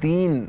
3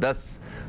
10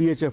PHF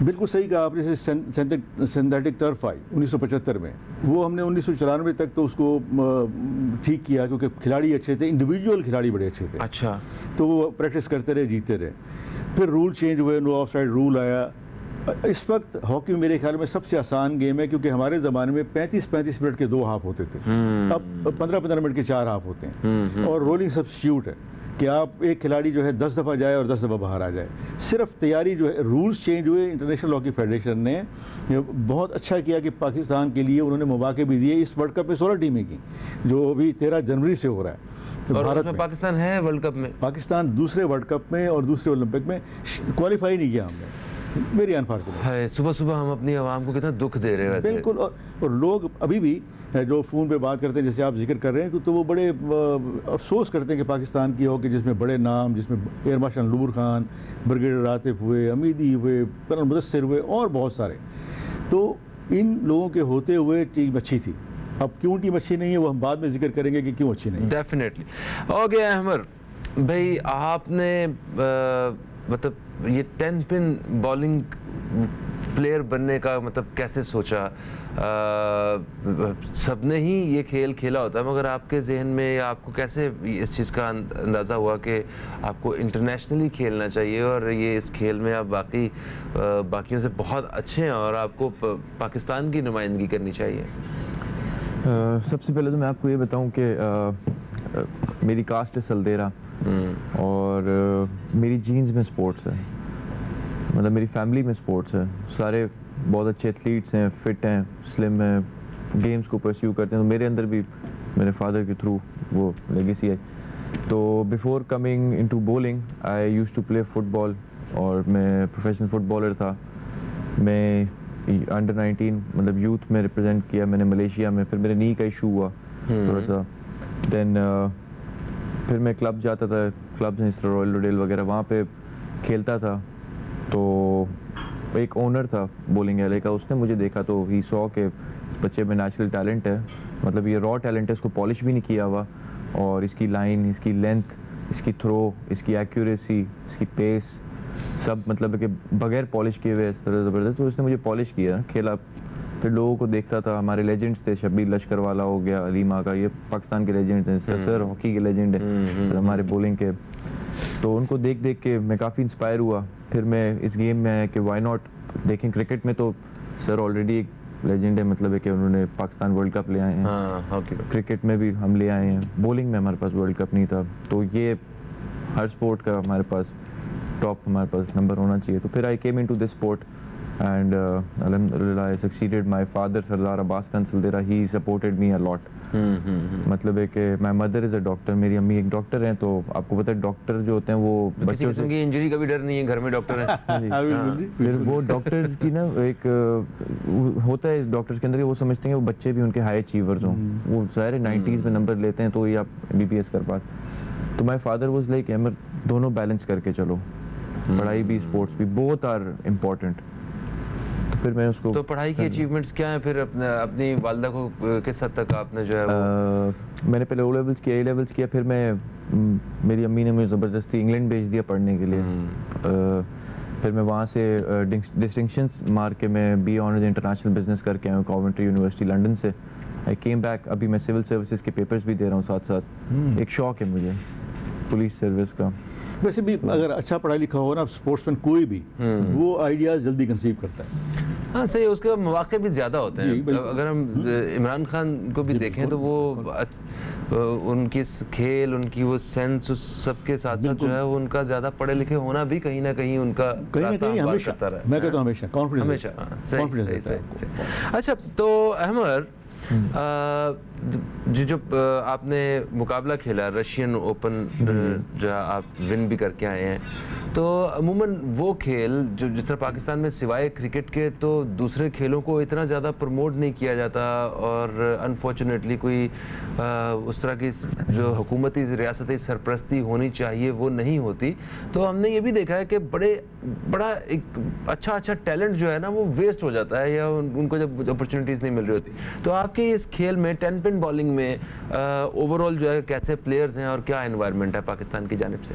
بالکل صحیح کہا آپ نے. سینتھیٹک ٹرف آئی 1975 میں, وہ ہم نے 1994 تک تو اس کو ٹھیک کیا کیونکہ کھلاڑی اچھے تھے, انڈیویجول کھلاڑی بڑے اچھے تھے. اچھا, تو وہ پریکٹس کرتے رہے, جیتے رہے. پھر رول چینج ہوئے, نو آف سائڈ رول آیا. اس وقت ہاکی میرے خیال میں سب سے آسان گیم ہے, کیونکہ ہمارے زمانے میں 35 منٹ کے 2 ہاف ہوتے تھے, اب 15 منٹ کے 4 ہاف ہوتے ہیں. اور رولنگ سبسٹیوٹ ہے کہ آپ ایک کھلاڑی جو ہے 10 دفعہ جائے اور 10 دفعہ باہر آ جائے. صرف تیاری جو ہے, رولز چینج ہوئے. انٹرنیشنل ہاکی فیڈریشن نے بہت اچھا کیا کہ پاکستان کے لیے انہوں نے مواقع بھی دیے. اس ورلڈ کپ میں 16 ٹیمیں کی, جو ابھی 13 جنوری سے ہو رہا ہے. اور اس میں پاکستان ہے ورلڈ کپ میں. پاکستان دوسرے ورلڈ کپ میں اور دوسرے اولمپک میں کوالیفائی نہیں کیا ہم نے, میری انفارچونیٹ. صبح صبح ہم اپنی عوام کو کتنا دکھ دے رہے ہیں. بالکل. اور لوگ ابھی بھی جو فون پہ بات کرتے ہیں, جیسے آپ ذکر کر رہے ہیں, تو وہ بڑے افسوس کرتے ہیں کہ پاکستان کی ہاکی جس میں بڑے نام, جس میں ایئر مارشل نور خان, بریگیڈیئر عاطف ہوئے, امیدی ہوئے, کرنل مدثر ہوئے, اور بہت سارے, تو ان لوگوں کے ہوتے ہوئے ٹیم اچھی تھی. اب کیوں ٹیم اچھی نہیں ہے وہ ہم بعد میں ذکر کریں گے کہ کیوں اچھی نہیں ہے. ڈیفینیٹلی. اوکے احمد بھائی, آپ نے مطلب یہ 10 پن بالنگ پلیئر بننے کا مطلب کیسے سوچا؟ سب نے ہی یہ کھیل کھیلا ہوتا ہے, مگر آپ کے ذہن میں یا آپ کو کیسے اس چیز کا اندازہ ہوا کہ آپ کو انٹرنیشنلی کھیلنا چاہیے اور یہ اس کھیل میں آپ باقیوں سے بہت اچھے ہیں اور آپ کو پاکستان کی نمائندگی کرنی چاہیے؟ سب سے پہلے تو میں آپ کو یہ بتاؤں کہ میری کاسٹ ہے سلدیرا, اور میری جینز میں سپورٹس ہے, مطلب میری فیملی میں سپورٹس ہے. سارے بہت اچھے ایتھلیٹس ہیں, فٹ ہیں, سلم ہیں, گیمز کو پرسیو کرتے ہیں. تو میرے اندر بھی میرے فادر کے تھرو وہ لیگیسی ہے. تو before coming in to bowling I use to play football, اور میں پروفیشنل فٹ بالر تھا. میں انڈر 19 مطلب یوتھ میں ریپرزینٹ کیا میں نے ملیشیا میں. پھر میرے نی کا ایشو ہوا تھوڑا سا, دین پھر میں کلب جاتا تھا, کلبز ہیں اس طرح رائل روڈیل وغیرہ, وہاں پہ کھیلتا تھا. تو ایک اونر تھا بولنگ ایلے کا, اس نے مجھے دیکھا تو ہی سو کہ اس بچے میں نیچرل ٹیلنٹ ہے, مطلب یہ را ٹیلنٹ ہے, اس کو پالش بھی نہیں کیا ہوا, اور اس کی لائن, اس کی لینتھ, اس کی تھرو, اس کی ایکوریسی, اس کی پیس, سب مطلب ہے کہ بغیر پالش کیے ہوئے اس طرح زبردست. تو اس نے مجھے پالش کیا, کھیلا. پھر لوگوں کو دیکھتا تھا, ہمارے لیجنڈس تھے, شبیر لشکر والا ہو گیا, علیما کا, یہ پاکستان کے لیجنڈ ہیں, سر ہاکی کے لیجنڈ ہیں ہمارے بولنگ کے. تو ان کو دیکھ دیکھ کے میں کافی انسپائر ہوا. پھر میں اس گیم میں آیا کہ وائی ناٹ, دیکھیں کرکٹ میں تو سر آلریڈی ایک لیجنڈ ہے, مطلب ہے کہ انہوں نے پاکستان ورلڈ کپ لے آئے ہیں, کرکٹ میں بھی ہم لے آئے ہیں, بولنگ میں ہمارے پاس ورلڈ کپ نہیں تھا. تو یہ ہر سپورٹ کا ہمارے پاس ٹاپ ہمارے پاس نمبر ہونا چاہیے. تو پھر I came into this sport and الحمدللہ I succeeded. My father Sardar Abbas Khan سلدیرا, he supported me اے لاٹ. مطلب ہے کہ my mother is a doctor, میری امی ایک ڈاکٹر ہیں. تو آپ کو پتہ ہے ڈاکٹر جو ہوتے ہیں وہ بچوں سے کی انجری کا بھی ڈر نہیں ہے, گھر میں ڈاکٹر ہیں. پھر وہ ڈاکٹرز کی نا ایک ہوتا ہے ڈاکٹرز کے اندر, وہ سمجھتے ہیں کہ وہ بچے بھی ان کے ہائی اچیورز ہوں. وہ ظاہر 90s میں نمبر لیتے ہیں تو یہ آپ BPS کر پاتے. تو my father was like Ahmed دونوں بیلنس کر کے چلو, پڑھائی بھی اسپورٹس بھی, بوتھ آر امپورٹنٹ. تو پھر میں اس کو, تو پڑھائی کی اچیومنٹس کیا ہیں پھر اپنی والدہ کو کس حد تک آپ نے جو ہے میں نے پہلے او لیولس کیا, اے لیولس کیا, پھر میں میری امی نے مجھے زبردستی انگلینڈ بھیج دیا پڑھنے کے لیے. پھر میں وہاں سے ڈسٹنکشنس مار کے میں BA آنرز انٹرنیشنل بزنس کر کے آیا ہوں کاونٹری یونیورسٹی لنڈن سے. آئی کیم بیک, ابھی میں سول سروسز کے پیپرز بھی دے رہا ہوں ساتھ ساتھ. ایک شوق ہے مجھے پولیس سروس کا. ویسے بھی اگر اچھا پڑھا لکھا ہو نا اسپورٹس مین کوئی بھی, وہ آئیڈیاز جلدی کنسیو کرتا ہے. ہاں صحیح, اس کے مواقع بھی زیادہ ہوتے ہیں. اگر ہم عمران خان کو بھی دیکھیں تو وہ ان کی کھیل, ان کی وہ سینس, اس سب کے ساتھ ساتھ جو ہے وہ ان کا زیادہ پڑھے لکھے ہونا بھی کہیں نہ کہیں ان کا ہمیشہ, میں کہتا ہوں ہمیشہ کانفیڈنس. اچھا تو احمد جو آپ نے مقابلہ کھیلا رشین اوپن جو آپ ون بھی کر کے آئے ہیں, تو عموماً وہ کھیل جو جس طرح پاکستان میں سوائے کرکٹ کے تو دوسرے کھیلوں کو اتنا زیادہ پروموٹ نہیں کیا جاتا, اور انفارچونیٹلی کوئی اس طرح کی جو حکومتی ریاستی سرپرستی ہونی چاہیے وہ نہیں ہوتی. تو ہم نے یہ بھی دیکھا ہے کہ بڑا ایک اچھا ٹیلنٹ جو ہے نا وہ ویسٹ ہو جاتا ہے, یا ان کو جب اپرچونیٹیز نہیں مل رہی ہوتی. تو آپ کے اس کھیل میں 10 پن بالنگ میں اوور آل جو ہے کیسے پلیئرز ہیں اور کیا انوائرمنٹ ہے پاکستان کی جانب سے؟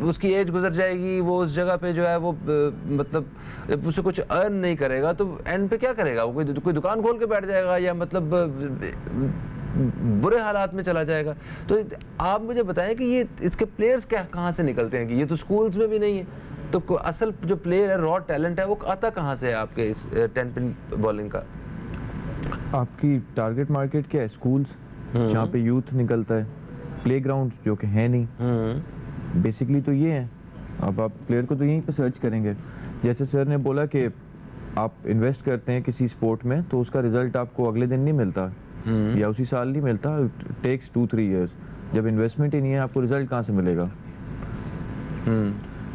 اس کی ایج گزر جائے گی, وہ اس جگہ پہ جو ہے وہ مطلب اسے کچھ ارن نہیں کرے گا, تو اینڈ پہ کیا کرے گا, وہ کوئی دکان کھول کے بیٹھ جائے گا یا مطلب برے حالات میں چلا جائے گا. تو آپ مجھے بتائیں کہ یہ اس کے پلیئرز کہاں سے نکلتے ہیں, کہ یہ تو اسکولز میں بھی نہیں ہے, تو اصل جو پلیئر ہے, را ٹیلنٹ ہے, وہ آتا کہاں سے ہے آپ کے اس 10 پن بالنگ کا؟ آپ کی ٹارگٹ مارکیٹ کیا ہے؟ اسکولس جہاں پہ یوتھ نکلتا ہے, پلے گراؤنڈ جو کہ ہے نہیں, بیسکلی تو یہ ہے. اب آپ پلیئر کو تو یہیں پہ سرچ کریں گے. جیسے سر نے بولا کہ آپ انویسٹ کرتے ہیں کسی اسپورٹ میں تو اس کا رزلٹ آپ کو اگلے دن نہیں ملتا یا اسی سال نہیں ملتا, ٹیکس 2-3 ایئرس. جب انویسٹمنٹ ہی نہیں ہے آپ کو رزلٹ کہاں سے ملے گا؟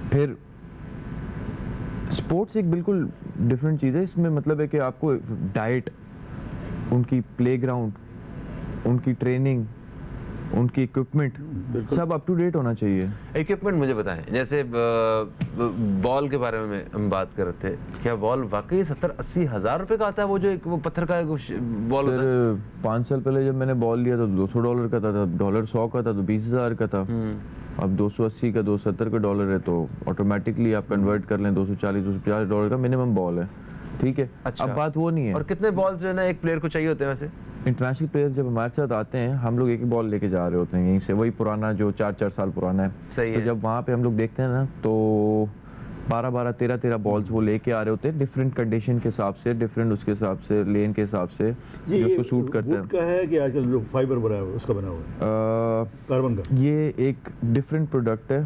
پھر اسپورٹس ایک بالکل ڈفرینٹ چیز ہے. اس میں مطلب ہے کہ آپ کو ڈائٹ, ان کی پلے گراؤنڈ, ان کی ٹریننگ, ان کی اکوپمنٹ سب اپ ٹو ڈیٹ ہونا چاہیے. اکوپمنٹ مجھے بتائیں, جیسے بال کے بارے میں ہم بات کر رہے تھے, کیا بال واقعی 70-80 ہزار روپے کا آتا ہے, وہ جو ایک وہ پتھر کا بال ہوتا ہے؟ 5 سال پہلے جب میں نے بال لیا تو $200 کا تھا, $100 کا تھا تو 20,000 کا تھا. اب 280 کا $270 کا ڈالر ہے, تو آٹومیٹکلی آپ کنورٹ کر لیں, $240-250 کا منیمم بال ہے. ٹھیک ہے, اب بات وہ نہیں ہے. اور کتنے بالز جو ہے نا ایک پلیئر کو چاہیے ہوتے ہیں ویسے؟ انٹرنیشنل پلیئر جب ہمارے ساتھ آتے ہیں, ہم لوگ ایک ہی بال لے کے جا رہے ہوتے ہیں یہیں سے, وہی پرانا جو 4 سال پرانا ہے. تو جب وہاں پہ ہم لوگ دیکھتے ہیں نا تو 13 بالز وہ لے کے آ رہے ہوتے ہیں, ڈفرینٹ کنڈیشن کے حساب سے, ڈفرینٹ اس کے حساب سے, لین کے حساب سے جو اس کو سوٹ کرتے ہیں. ووڈ کا ہے کہ آج کل جو فائبر بنا ہوا ہے اس کا بنا ہوا ہے, کاربن کا؟ یہ ایک ڈفرینٹ پروڈکٹ ہے,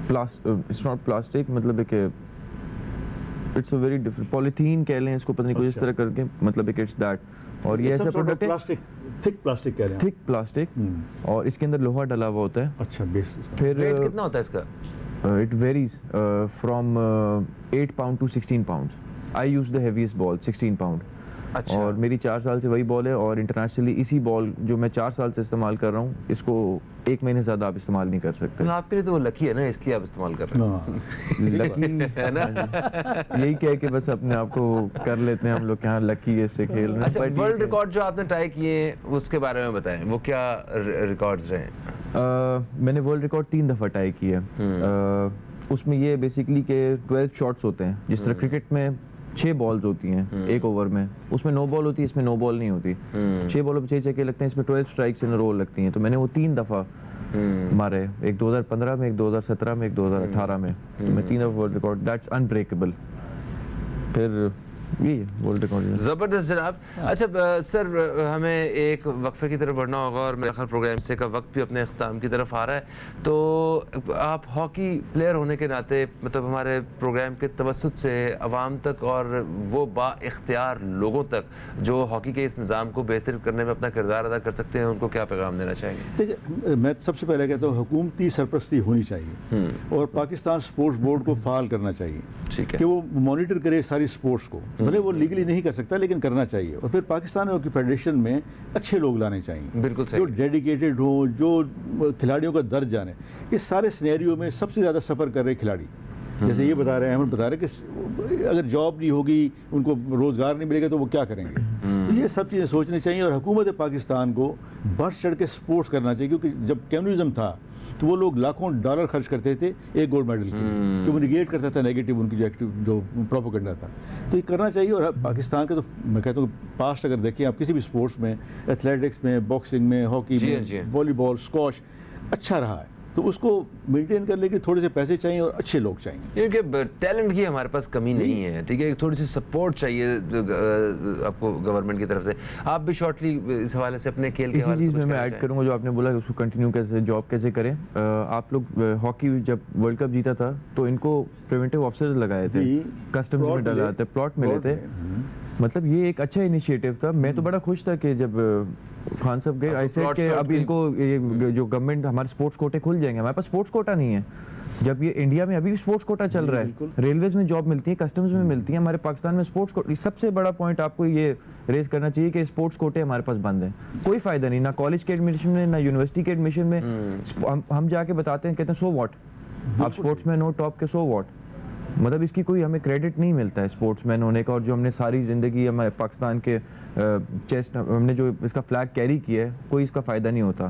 اٹس ناٹ پلاسٹک, مطلب ہے کہ it's a very different, polythene کہہ لیں اس کو, پتہ نہیں کچھ اس طرح کر کے, مطلب ہے کہ اٹس دیٹ. اور یہ ایسا پروڈکٹ ہے تھک پلاسٹک کہہ رہے ہیں, تھک پلاسٹک, اور اس کے اندر لوہا ڈلا ہوا ہوتا ہے. اچھا, بیس. پھر ویٹ کتنا ہوتا ہے اس کا؟ It varies from 8 pound to 16 pounds. I use the heaviest ball, 16 pound. اور میری 4 سال سے وہی بال ہے, اور انٹرنیشنلی اسی بال جو میں 4 سال سے استعمال کر رہا ہوں, اس کو 1 مہینے زیادہ آپ استعمال نہیں کر سکتے. آپ کے لیے تو وہ لکی ہے نا, اس لیے آپ استعمال کر رہے ہیں. لکی ہے نا, یہی کہہ کے بس اپنے آپ کو کر لیتے ہیں ہم لوگ, یہاں لکی ہے اس سے کھیل رہے ہیں. اچھا, ورلڈ ریکارڈ جو آپ نے ٹرائی کیے اس کے بارے میں بتائیں, وہ کیا ریکارڈز رہے ہیں؟ میں نے ورلڈ ریکارڈ 3 دفعہ ٹرائی کیا ہے. اس میں یہ بیسکلی کہ 12 شاٹس ہوتے ہیں, جس طرح کرکٹ میں 6 بالز ہوتی ہیں ایک اوور میں, اس میں 9 بال ہوتی ہے, اس میں 9 بال نہیں ہوتی. 6 بالوں پہ 6 چھکے لگتے ہیں, اس میں 12 اسٹرائکس ان رول لگتی ہیں. تو میں نے وہ 3 دفعہ مارے, ایک 2015 میں, ایک 2017 میں, ایک 2018 میں. تو میں 3 دفعہ ورلڈ ریکارڈ, دیٹس انبریکیبل. پھر یہ ورلڈ ریکارڈ زبردست جناب. اچھا سر, ہمیں ایک وقفے کی طرف بڑھنا ہوگا, اور میرے خیال پروگرام سے کا وقت بھی اپنے اختتام کی طرف آ رہا ہے. تو آپ ہاکی پلیئر ہونے کے ناطے مطلب ہمارے پروگرام کے توسط سے عوام تک اور وہ با اختیار لوگوں تک جو ہاکی کے اس نظام کو بہتر کرنے میں اپنا کردار ادا کر سکتے ہیں, ان کو کیا پیغام دینا چاہیں گے؟ دیکھیے, میں سب سے پہلے کہتا ہوں حکومتی سرپرستی ہونی چاہیے, اور پاکستان اسپورٹس بورڈ کو فعال کرنا چاہیے. ٹھیک ہے, کہ وہ مانیٹر کرے ساری اسپورٹس کو, بھلے وہ لیگلی نہیں کر سکتا لیکن کرنا چاہیے. اور پھر پاکستان ہاکی فیڈریشن میں اچھے لوگ لانے چاہیے, بالکل جو ڈیڈیکیٹڈ ہوں, جو کھلاڑیوں کا درد جانے. اس سارے سینیریو میں سب سے زیادہ سفر کر رہے کھلاڑی, جیسے یہ بتا رہے ہیں, احمد بتا رہے ہیں کہ اگر جاب نہیں ہوگی, ان کو روزگار نہیں ملے گا تو وہ کیا کریں گے. تو یہ سب چیزیں سوچنی چاہیے, اور حکومت پاکستان کو بڑھ چڑھ کے سپورٹس کرنا چاہیے. کیونکہ جب کمیونزم تھا تو وہ لوگ لاکھوں ڈالر خرچ کرتے تھے ایک گولڈ میڈل کے, کہ وہ نگیٹ کرتا تھا نیگیٹو ان کی جو پروپیگنڈا تھا. تو یہ کرنا چاہیے. اور پاکستان کا تو میں کہتا ہوں پاسٹ اگر دیکھیں آپ کسی بھی اسپورٹس میں, ایتھلیٹکس میں, باکسنگ میں, ہاکی میں, والی بال, اسکواش, اچھا رہا ہے. تو اس کو مینٹین کرنے کے تھوڑے سے پیسے چاہیے اور اچھے لوگ چاہیے, کیونکہ ٹیلنٹ کی ہمارے پاس کمی نہیں ہے. ٹھیک ہے, تھوڑی سی سپورٹ چاہیے آپ کو گورنمنٹ کی طرف سے. آپ بھی شارٹلی اس حوالے سے اپنے کھیل کے حوالے سے میں ایڈ کروں گا, جو آپ نے بولا اس کو کنٹینیو کیسے, جاب کیسے کریں. آپ لوگ ہاکی جب ورلڈ کپ جیتا تھا تو ان کو پریونٹیو آفیسرز لگائے تھے, کسٹمز میں ڈالے تھے, پلاٹ ملے تھے. مطلب یہ ایک اچھا انیشیٹو تھا. میں تو بڑا خوش تھا کہ جب خان صاحب گئے, ایسے کہ اب ان کو جو گورنمنٹ ہمارے اسپورٹس کوٹے کھل جائیں گے. ہمارے پاس اسپورٹس کوٹا نہیں ہے, جب یہ انڈیا میں ابھی بھی اسپورٹس کوٹا چل رہا ہے, ریلویز میں جاب ملتی ہے, کسٹمز میں ملتی ہے, ہمارے پاکستان میں اسپورٹس کوٹا. سب سے بڑا پوائنٹ آپ کو یہ ریز کرنا چاہیے کہ اسپورٹس کوٹے ہمارے پاس بند ہیں, کوئی فائدہ نہیں, نہ کالج کے ایڈمیشن میں, نہ یونیورسٹی کے ایڈمیشن میں. ہم جا کے بتاتے ہیں, کہتے ہیں سو واٹ, آپ اسپورٹس مین ہو ٹاپ کے, سو واٹ. مطلب اس کی کوئی ہمیں کریڈٹ نہیں ملتا ہے اسپورٹس مین ہونے کا, اور جو ہم نے ساری زندگی ہمارے پاکستان کے چیسٹ ہم نے جو اس کا فلیگ کیری کیا ہے, کوئی اس کا فائدہ نہیں ہوتا.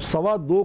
2.25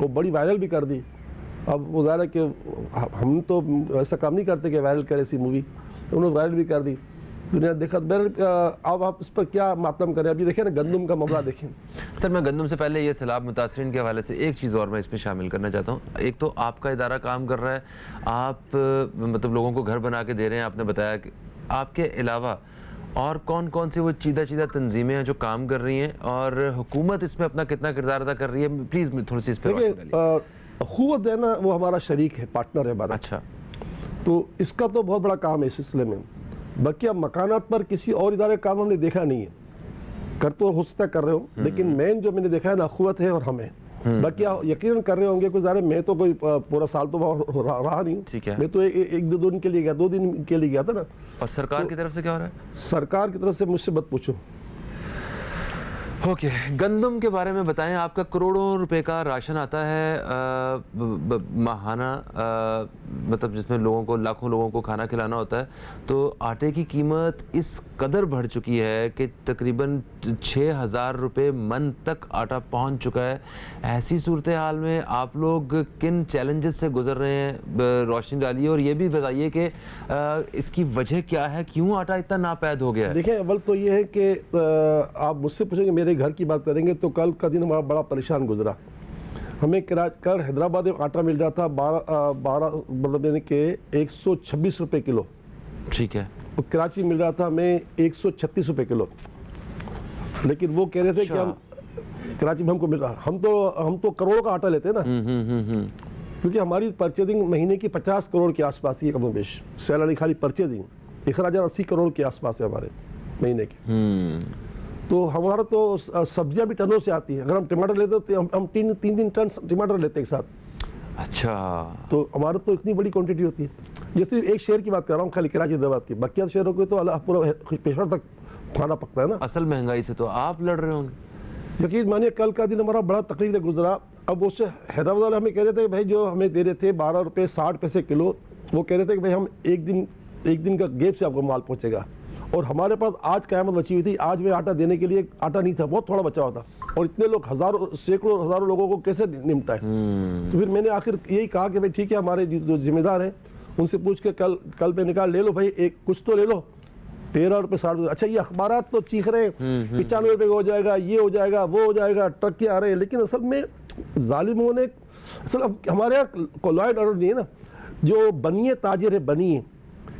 وہ بڑی وائرل بھی کر دی. اب وہ ظاہر ہے کہ ہم تو ایسا کام نہیں کرتے کہ وائرل کرے ایسی مووی, انہوں نے وائرل بھی کر دی, دنیا دیکھا. اب آپ اس پر کیا ماتم کریں. ابھی دیکھیں نا گندم کا معاملہ دیکھیں. سر میں گندم سے پہلے یہ سیلاب متاثرین کے حوالے سے ایک چیز اور میں اس میں شامل کرنا چاہتا ہوں. ایک تو آپ کا ادارہ کام کر رہا ہے, آپ مطلب لوگوں کو گھر بنا کے دے رہے ہیں. آپ نے بتایا کہ آپ کے علاوہ اور کون کون سی وہ چیدہ تنظیمیں ہیں جو کام کر رہی ہیں, اور حکومت اس میں اپنا کتنا کردار ادا کر رہی ہے؟ پلیز تھوڑی سی اس پہ روشنی ڈالیے. اخوت ہے نا, وہ ہمارا شریک ہے, پارٹنر ہے ہمارا. اچھا, تو اس کا تو بہت بڑا کام ہے اس سلسلے میں. باقی اب مکانات پر کسی اور ادارے کا کام ہم نے دیکھا نہیں ہے, کر تو ہو سکتا کر رہے ہوں, لیکن مین جو میں نے دیکھا ہے نا اخوت ہے اور ہم ہیں. باقی یقیناً کر رہے ہوں گے, کوئی ظاہر میں تو کوئی پورا سال تو رہا نہیں ہوں, میں تو ایک دو دن کے لیے گیا, 2 دن کے لیے گیا تھا نا. اور سرکار کی طرف سے کیا ہو رہا ہے؟ سرکار کی طرف سے مجھ سے مت پوچھو. اوکے, گندم کے بارے میں بتائیں. آپ کا کروڑوں روپے کا راشن آتا ہے ماہانہ, مطلب جس میں لوگوں کو, لاکھوں لوگوں کو کھانا کھلانا ہوتا ہے. تو آٹے کی قیمت اس قدر بڑھ چکی ہے کہ تقریباً 6,000 روپے من تک آٹا پہنچ چکا ہے. ایسی صورتحال میں آپ لوگ کن چیلنجز سے گزر رہے ہیں؟ روشنی ڈالیے, اور یہ بھی بتائیے کہ اس کی وجہ کیا ہے, کیوں آٹا اتنا ناپید ہو گیا ہے؟ دیکھیں, اول تو یہ ہے کہ آپ مجھ سے پوچھیں گے میرے گھر کی بات کریں گے تو کل کا دن ہمارا بڑا پریشان گزرا. ہمیں کل حیدرآباد میں آٹا مل رہا تھا 12 مطلب یعنی کہ 126 روپے کلو. ٹھیک ہے. اور کراچی مل رہا تھا ہمیں 136 روپے کلو. لیکن وہ کہہ رہے تھے کہ ہم کراچی میں ہم کو مل رہا, ہم تو کروڑوں کا آٹا لیتے ہیں نا, کیونکہ ہماری پرچیزنگ مہینے کی 50 کروڑ کے آس پاس ہی ہے کم و بیش. سیلری خالی پرچیزنگ, اخراجات 80 کروڑ کے آس پاس ہے ہمارے مہینے کے. تو ہمارا تو سبزیاں بھی ٹنوں سے آتی ہیں. اگر ہم ٹماٹر لیتے تو ہم 3 ٹن ٹماٹر لیتے ایک ساتھ. اچھا, تو ہمارا تو اتنی بڑی کوانٹٹی ہوتی ہے. یہ صرف ایک شہر کی بات کر رہا ہوں, خالی کراچی حیدرآباد کی. باقی شہروں کو تو پورا پیشور تک کھانا پکتا ہے نا. اصل مہنگائی سے تو آپ لڑ رہے ہوں گے. یقین مانیے کل کا دن ہمارا بڑا تکلیف سے گزرا. اب اس سے حیدرآباد والے ہمیں کہہ رہے تھے کہ بھائی جو ہمیں دے رہے تھے 12 روپے 60 پیسے کلو, وہ کہہ رہے تھے کہ بھائی ہم ایک دن کا گیپ سے آپ کو مال پہنچے گا. اور ہمارے پاس آج قیامت بچی ہوئی تھی. آج میں آٹا دینے کے لیے آٹا نہیں تھا, بہت تھوڑا بچا ہوا تھا, اور اتنے لوگ سینکڑوں ہزاروں لوگوں کو کیسے نمٹا ہے. تو پھر میں نے آخر یہی کہا کہ بھائی ٹھیک ہے, ہمارے جو ذمہ دار ہیں ان سے پوچھ کے کل پہ نکال لے لو بھائی, ایک کچھ تو لے لو. 13 روپے 60 روپے. اچھا, یہ اخبارات تو چیخ رہے ہیں 95 روپے ہو جائے گا, یہ ہو جائے گا, وہ ہو جائے گا, ٹرکیں آ رہے ہیں. لیکن اصل میں ظالموں نے, اصل ہمارے یہاں لائڈ آرڈر نہیں ہے نا, جو بنیے تاجر ہے بنیے,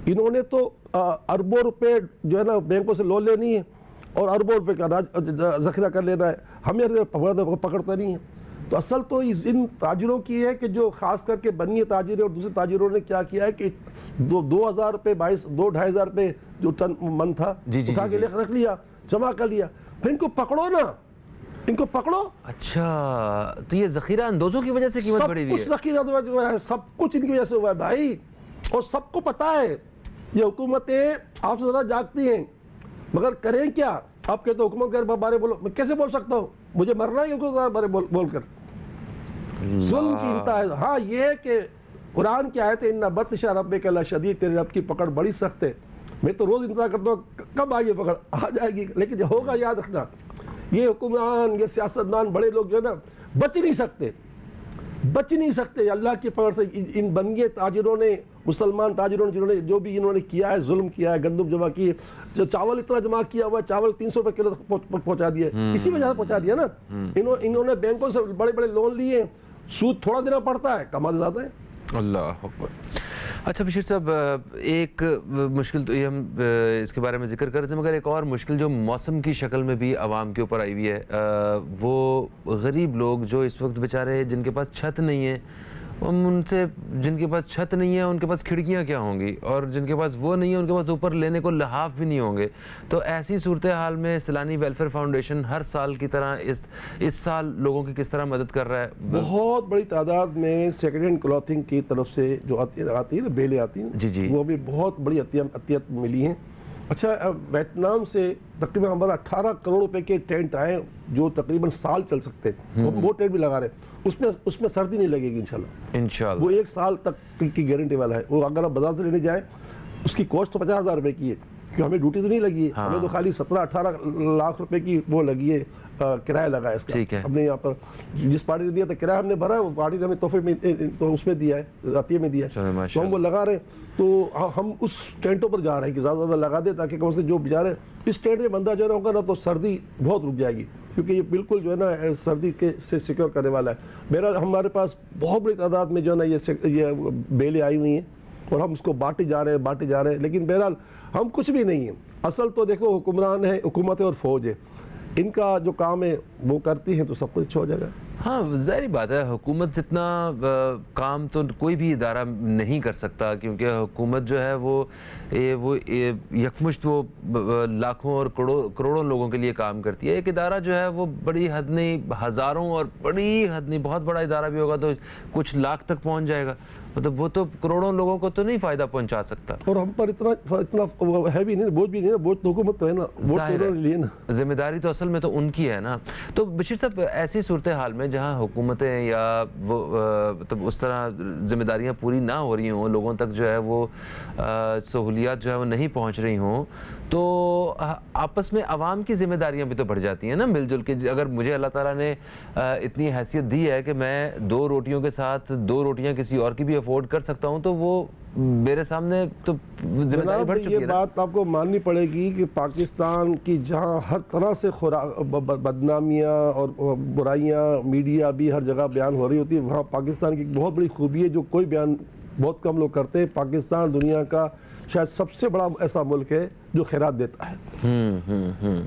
انہوں نے تو اربوں روپے جو ہے نا بینکوں سے لون لینی ہے اور اربوں روپے کا ذخیرہ کر لینا ہے. ہمیں پکڑتا نہیں ہے. تو اصل تو ان تاجروں کی ہے کہ جو خاص کر کے بنیے تاجر اور دوسرے تاجروں نے کیا کیا ہے کہ 2,000 روپے 2,500 روپے جو ٹن من تھا اٹھا کے رکھ لیا, جمع کر لیا. پھر ان کو پکڑو نا, ان کو پکڑو. اچھا, تو یہ ذخیرہ اندوزوں کی وجہ سے قیمت بڑھی ہوئی ہے؟ سب کچھ ذخیرہ ہوا ہے, سب کچھ ان کی وجہ سے ہوا ہے بھائی. اور سب کو پتا ہے یہ حکومتیں آپ سے زیادہ جاگتی ہیں, مگر کریں کیا؟ آپ کہتے ہو حکومت کے بارے بولو, میں کیسے بول سکتا ہوں؟ مجھے مرنا ہے حکومت کے بارے بول کر. ظلم کی انتہا ہے. ہاں یہ ہے کہ قرآن کی آیت ہے ان بطش ربک لشدید, تیرے رب کی پکڑ بڑی سخت ہے. میں تو روز انتظار کرتا ہوں کب آئے پکڑ, آ جائے گی. لیکن جو ہوگا یاد رکھنا, یہ حکمران, یہ سیاستدان, بڑے لوگ جو ہے نا بچ نہیں سکتے اللہ کی پکڑ سے. ان بنگے تاجروں نے, مسلمان تاجروں نے جو بھی انہوں نے کیا ہے, ظلم کیا ہے, گندم جمع کی ہے, جو چاول اتنا جمع کیا ہوا ہے, چاول 300 روپے کلو پہنچا دیا, اسی وجہ سے پہنچا دیا نا. انہوں نے بینکوں سے بڑے بڑے لون لیے, سود تھوڑا دینا پڑتا ہے, کماتے زیادہ ہے. اللہ اکبر. اچھا بشیر صاحب, ایک مشکل تو یہ ہم اس کے بارے میں ذکر کر رہے تھے, مگر ایک اور مشکل جو موسم کی شکل میں بھی عوام کے اوپر آئی ہوئی ہے, وہ غریب لوگ جو اس وقت بیچارے جن کے پاس چھت نہیں ہے, ان سے جن کے پاس چھت نہیں ہے ان کے پاس کھڑکیاں کیا ہوں گی, اور جن کے پاس وہ نہیں ہے ان کے پاس اوپر لینے کو لحاف بھی نہیں ہوں گے. تو ایسی صورتحال میں سیلانی ویلفیئر فاؤنڈیشن ہر سال کی طرح اس سال لوگوں کی کس طرح مدد کر رہا ہے؟ بہت بڑی تعداد میں سیکنڈ ہینڈ کلوتھنگ کی طرف سے جو آتی ہے نا, بیلیں آتی ہیں, جی وہ بھی بہت بڑی عطیت ملی ہیں. اچھا, ویتنام سے تقریباً ہمارا 18 کروڑ روپے کے ٹینٹ آئے جو تقریباً سال چل سکتے ہیں. وہ ٹینٹ بھی لگا رہے ہیں, اس میں سردی نہیں لگے گی انشاءاللہ. وہ 1 سال تک کی گارنٹی والا ہے. وہ اگر آپ بازار سے لینے جائیں اس کی کاسٹ تو 50,000 روپے کی ہے, کیونکہ ہمیں ڈیوٹی تو نہیں لگی ہے, ہمیں تو خالی 17-18 لاکھ روپے کی وہ لگی ہے کرایہ لگا ہے اس کا ٹھیک ہے. اپنے یہاں پر جس پارٹی نے دیا تھا کرایہ ہم نے بھرا ہے, وہ پارٹی نے ہمیں تحفے میں تو اس میں دیا ہے, عطیہ میں دیا چلو ہے, ماشاء تو ہم وہ لگا رہے ہیں. تو ہم اس ٹینٹوں پر جا رہے ہیں کہ زیادہ زیادہ لگا دیں تاکہ کم سے جو بیچارے اس ٹینٹ میں بندہ جو ہے نا ہوگا نا تو سردی بہت رک جائے گی, کیونکہ یہ بالکل جو ہے نا سردی کے سے سیکیور کرنے والا ہے. میرا ہمارے پاس بہت بڑی تعداد میں جو ہے نا یہ بیلیں آئی ہوئی ہیں اور ہم اس کو بانٹے جا رہے ہیں, لیکن بہرحال ہم کچھ بھی نہیں ہیں. اصل تو دیکھو حکمران ہے, حکومت ہے اور فوج ہے, ان کا جو کام ہے وہ کرتی ہیں تو سب کچھ ہو جائے گا. ہاں ظاہری بات ہے, حکومت جتنا کام تو کوئی بھی ادارہ نہیں کر سکتا, کیونکہ حکومت جو ہے وہ یکمشت وہ لاکھوں اور کروڑوں لوگوں کے لیے کام کرتی ہے. ایک ادارہ جو ہے وہ بڑی حد نہیں ہزاروں اور بڑی حد نہیں بہت بڑا ادارہ بھی ہوگا تو کچھ لاکھ تک پہنچ جائے گا, مطلب وہ تو کروڑوں لوگوں کو تو نہیں فائدہ پہنچا سکتا. اور ہم پر اتنا ہے بھی نہیں, بوجھ بھی نہیں نا, بوجھ تو حکومت تو ہے نا, ووٹ تو انہوں نے لیے نا, ذمہ داری تو اصل میں تو ان کی ہے نا. تو بشیر صاحب ایسی صورتحال میں جہاں حکومتیں یا وہ مطلب اس طرح ذمہ داریاں پوری نہ ہو رہی ہوں, لوگوں تک جو ہے وہ سہولیات جو ہے وہ نہیں پہنچ رہی ہوں, تو آپس میں عوام کی ذمہ داریاں بھی تو بڑھ جاتی ہیں نا مل جل کے. اگر مجھے اللہ تعالیٰ نے اتنی حیثیت دی ہے کہ میں 2 روٹیوں کے ساتھ 2 روٹیاں کسی اور کی بھی افورڈ کر سکتا ہوں, تو وہ میرے سامنے تو ذمہ داری بڑھ چکی ہے. یہ بات آپ کو ماننی پڑے گی کہ پاکستان کی جہاں ہر طرح سے بدنامیاں اور برائیاں میڈیا بھی ہر جگہ بیان ہو رہی ہوتی ہے, وہاں پاکستان کی بہت بڑی خوبی ہے جو کوئی بیان بہت کم لوگ کرتے ہیں. پاکستان دنیا کا شاید سب سے بڑا ایسا ملک ہے جو خیرات دیتا ہے,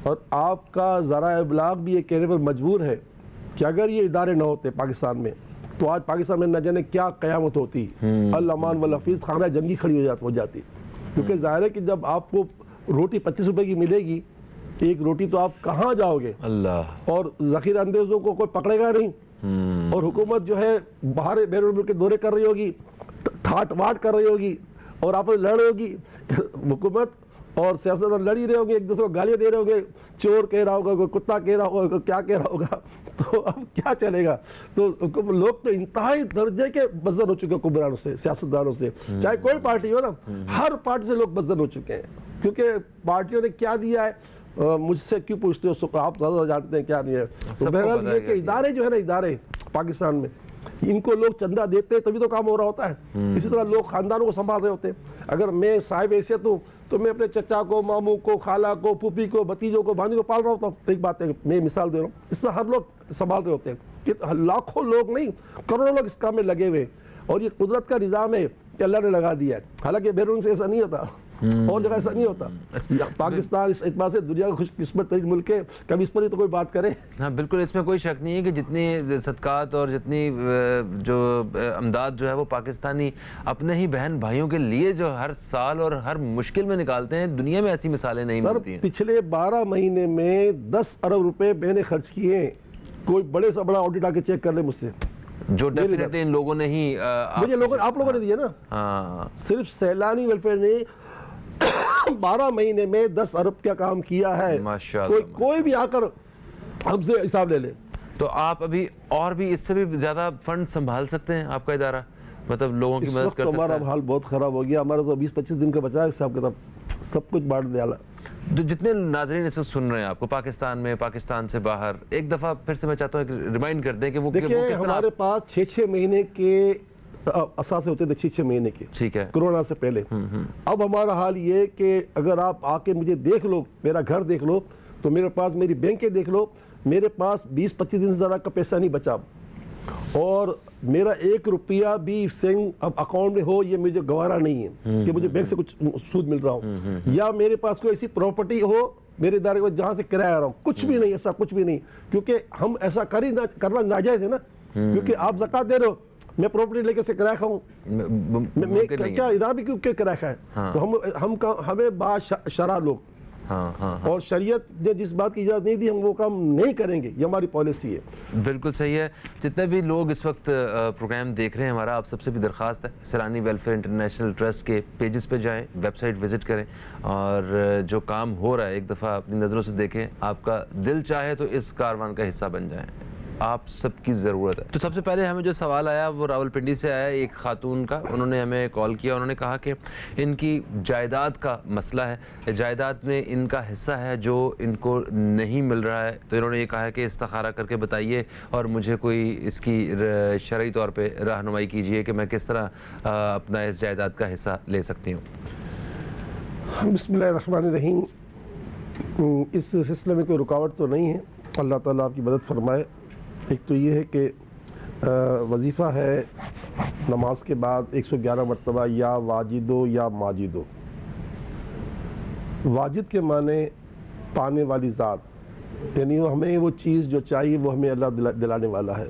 اور آپ کا ذرائع ابلاغ بھی یہ کہنے پر مجبور ہے کہ اگر یہ ادارے نہ ہوتے پاکستان میں تو آج پاکستان میں نہ جانے کیا قیامت ہوتی, الامان والحفیظ خانہ جنگی کھڑی ہو جاتی. کیونکہ ظاہر ہے کہ جب آپ کو روٹی 25 روپے کی ملے گی, ایک روٹی تو آپ کہاں جاؤ گے, اللہ, اور ذخیرہ اندوزوں کو کوئی پکڑے گا نہیں, اور حکومت جو ہے باہر بیرون ملک کے دورے کر رہی ہوگی, ٹھاٹ واٹ کر رہی ہوگی, اور آپس لڑ رہی ہوگی, حکومت اور سیاستدان لڑ ہی رہے ہوں گے, ایک دوسرے کو گالیاں دے رہے ہوں گے, چور کہہ رہا ہوگا, کوئی کتا کہہ رہا ہوگا, کوئی کیا کہہ رہا ہوگا, تو اب کیا چلے گا. تو لوگ تو انتہائی درجے کے بدزن ہو چکے ہیں حکمرانوں سے, سیاستدانوں سے, چاہے کوئی پارٹی ہو نا, ہر پارٹی سے لوگ بدزن ہو چکے ہیں, کیونکہ پارٹیوں نے کیا دیا ہے. مجھ سے کیوں پوچھتے ہو, آپ زیادہ جانتے ہیں کیا نہیں ہے. تو بہرحال یہ کہ ادارے جو ہے نا, ادارے پاکستان میں ان کو لوگ چندہ دیتے ہیں تبھی تو کام ہو رہا ہوتا ہے. اسی طرح لوگ خاندانوں کو سنبھال رہے ہوتے ہیں. اگر میں صاحب حیثیت ہوں تو میں اپنے چچا کو, ماموں کو, خالہ کو, پھوپھی کو, بھتیجوں کو, بھانجوں کو پال رہا ہوتا ہوں. ایک بات ہے, میں مثال دے رہا ہوں, اس طرح ہر لوگ سنبھال رہے ہوتے ہیں کہ لاکھوں لوگ نہیں کروڑوں لوگ اس کام میں لگے ہوئے, اور یہ قدرت کا نظام ہے کہ اللہ نے لگا دیا ہے. حالانکہ بیرون سے ایسا نہیں ہوتا, اور جگہ ایسا نہیں ہوتا. پاکستان اس اعتبار سے دنیا کا خوش قسمت ترین ملک ہے, کبھی اس پر ہی تو کوئی بات کرے. ہاں بالکل, اس میں کوئی شک نہیں ہے کہ جتنی صدقات اور جتنی جو امداد جو ہے وہ پاکستانی اپنے ہی بہن بھائیوں کے لیے جو ہر سال اور ہر مشکل میں نکالتے ہیں, دنیا میں ایسی مثالیں نہیں ملتی ہیں. پچھلے 12 مہینے میں 10 ارب روپے میں نے خرچ کیے ہیں. کوئی بڑے سے بڑا آڈٹ آ کے چیک کر لے مجھ سے, جو ڈیفینیٹلی ان لوگوں نے ہی مجھے آپ لوگوں نے دیا نا. ہاں, صرف سیلانی ویلفیئر نے 12 مہینے میں 10 ارب کا کام کیا ہے. کوئی بھی آ کر ہم سے حساب لے لے. تو آپ ابھی اور بھی اس سے بھی زیادہ فنڈ سنبھال سکتے ہیں آپ کا ادارہ, مطلب لوگوں کی مدد کر سکتا ہے. ہمارا حال بہت خراب ہو گیا, ہمارا تو 20-25 دن کا بچا ہے حساب کتاب, سب کچھ بانٹ دیا. جو جتنے ناظرین اس وقت سن رہے ہیں آپ کو پاکستان میں, پاکستان سے باہر, ایک دفعہ پھر سے میں چاہتا ہوں کہ ریمائنڈ کر دیں کہ وہ دیکھیں ہمارے پاس 6 مہینے کے اثاثے ہوتے تھے, 6 مہینے کے, ٹھیک ہے, کرونا سے پہلے. اب ہمارا حال یہ کہ اگر آپ آ کے مجھے دیکھ لو, میرا گھر دیکھ لو, تو میرے پاس میری بینکیں دیکھ لو, میرے پاس 20-25 دن سے زیادہ کا پیسہ نہیں بچا, اور میرا 1 روپیہ بھی سینگ اب اکاؤنٹ میں ہو یہ مجھے گوارا نہیں ہے کہ مجھے بینک سے کچھ سود مل رہا ہو, یا میرے پاس کوئی ایسی پراپرٹی ہو میرے ادارے کو جہاں سے کرایہ آ رہا ہو, کچھ بھی نہیں, ایسا کچھ بھی نہیں. کیونکہ ہم ایسا کرنا ناجائز ہے نا, کیونکہ آپ زکوٰۃ دے رہے ہو, میں پراپرٹی لے کے سے کرایہ کھاؤں, میں کیا ادارہ بھی کیوں کرایہ کھائے. تو ہمیں بات شرع لوگ, اور شریعت نے جس بات کی اجازت نہیں دی ہم وہ کام نہیں کریں گے, یہ ہماری پالیسی ہے. بالکل صحیح ہے. جتنے بھی لوگ اس وقت پروگرام دیکھ رہے ہیں, ہمارا آپ سب سے بھی درخواست ہے, سیلانی ویلفیئر انٹرنیشنل ٹرسٹ کے پیجز پہ جائیں, ویب سائٹ وزٹ کریں, اور جو کام ہو رہا ہے ایک دفعہ اپنی نظروں سے دیکھیں. آپ کا دل چاہے تو اس کاروان کا حصہ بن جائیں. آپ سب کی ضرورت ہے. تو سب سے پہلے ہمیں جو سوال آیا وہ راولپنڈی سے آیا ایک خاتون کا. انہوں نے ہمیں کال کیا, انہوں نے کہا کہ ان کی جائیداد کا مسئلہ ہے, جائیداد میں ان کا حصہ ہے جو ان کو نہیں مل رہا ہے. تو انہوں نے یہ کہا ہے کہ استخارہ کر کے بتائیے اور مجھے کوئی اس کی شرعی طور پہ رہنمائی کیجیے کہ میں کس طرح اپنا اس جائیداد کا حصہ لے سکتی ہوں. بسم اللہ الرحمن الرحیم. اس سلسلے میں کوئی رکاوٹ تو نہیں ہے, اللہ تعالیٰ آپ کی مدد فرمائے. ایک تو یہ ہے کہ وظیفہ ہے نماز کے بعد 111 مرتبہ یا واجدو یا ماجدو. واجد کے معنی پانے والی ذات, یعنی وہ ہمیں وہ چیز جو چاہیے وہ ہمیں اللہ دلانے والا ہے.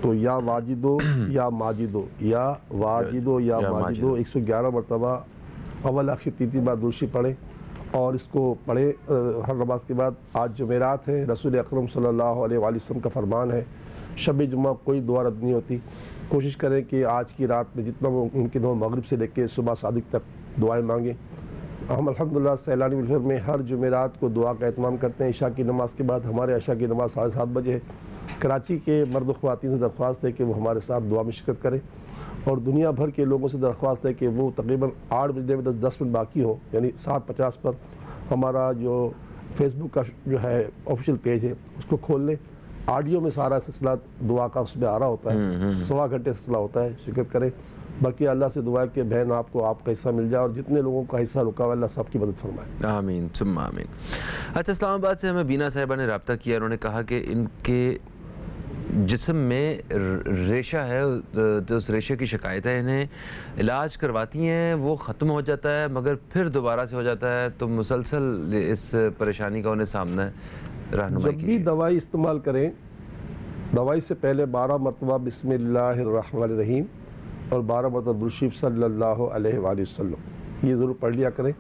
تو یا واجدو یا ماجدو, یا واجدو یا ماجدو 111 مرتبہ اول آخر 3 بار درود شریف پڑھیں اور اس کو پڑھیں ہر نماز کے بعد. آج جمعرات ہے, رسول اکرم صلی اللہ علیہ وآلہ وسلم کا فرمان ہے شب جمعہ کوئی دعا رد نہیں ہوتی. کوشش کریں کہ آج کی رات میں جتنا ممکن ہو مغرب سے لے کے صبح صادق تک دعائیں مانگیں. ہم الحمدللہ سیلانی ویلفیئر میں ہر جمعرات کو دعا کا اہتمام کرتے ہیں. عشاء کی نماز کے بعد ہمارے عشاء کی نماز 7:30 بجے ہے. کراچی کے مرد و خواتین سے درخواست ہے کہ وہ ہمارے ساتھ دعا میں شرکت کریں, اور دنیا بھر کے لوگوں سے درخواست ہے کہ وہ تقریباً 8 بجے میں 10 منٹ باقی ہوں, یعنی 7:50 پر ہمارا جو فیس بک کا جو ہے آفیشیل پیج ہے اس کو کھول لیں. آڈیو میں سارا سلسلہ دعا کا اس میں آ رہا ہوتا ہے, 1.25 گھنٹے سلسلہ ہوتا ہے, شرکت کریں. باقی اللہ سے دعا ہے کہ بہن آپ کو آپ کا حصہ مل جائے, اور جتنے لوگوں کا حصہ رکا ہوا اللہ سب کی مدد فرمائے. آمین ثم آمین. اچھا, اسلام آباد سے ہمیں بینا صاحبہ نے رابطہ کیا. انہوں نے کہا کہ ان کے جسم میں ریشہ ہے, تو اس ریشے کی شکایت ہے, انہیں علاج کرواتی ہیں وہ ختم ہو جاتا ہے مگر پھر دوبارہ سے ہو جاتا ہے, تو مسلسل اس پریشانی کا انہیں سامنا ہے, رہنمائی جب بھی کیجیے. دوائی استعمال کریں, دوائی سے پہلے 12 مرتبہ بسم اللہ الرحمن الرحیم اور 12 مرتبہ درود شریف صلی اللہ علیہ وآلہ وسلم یہ ضرور پڑھ لیا کریں.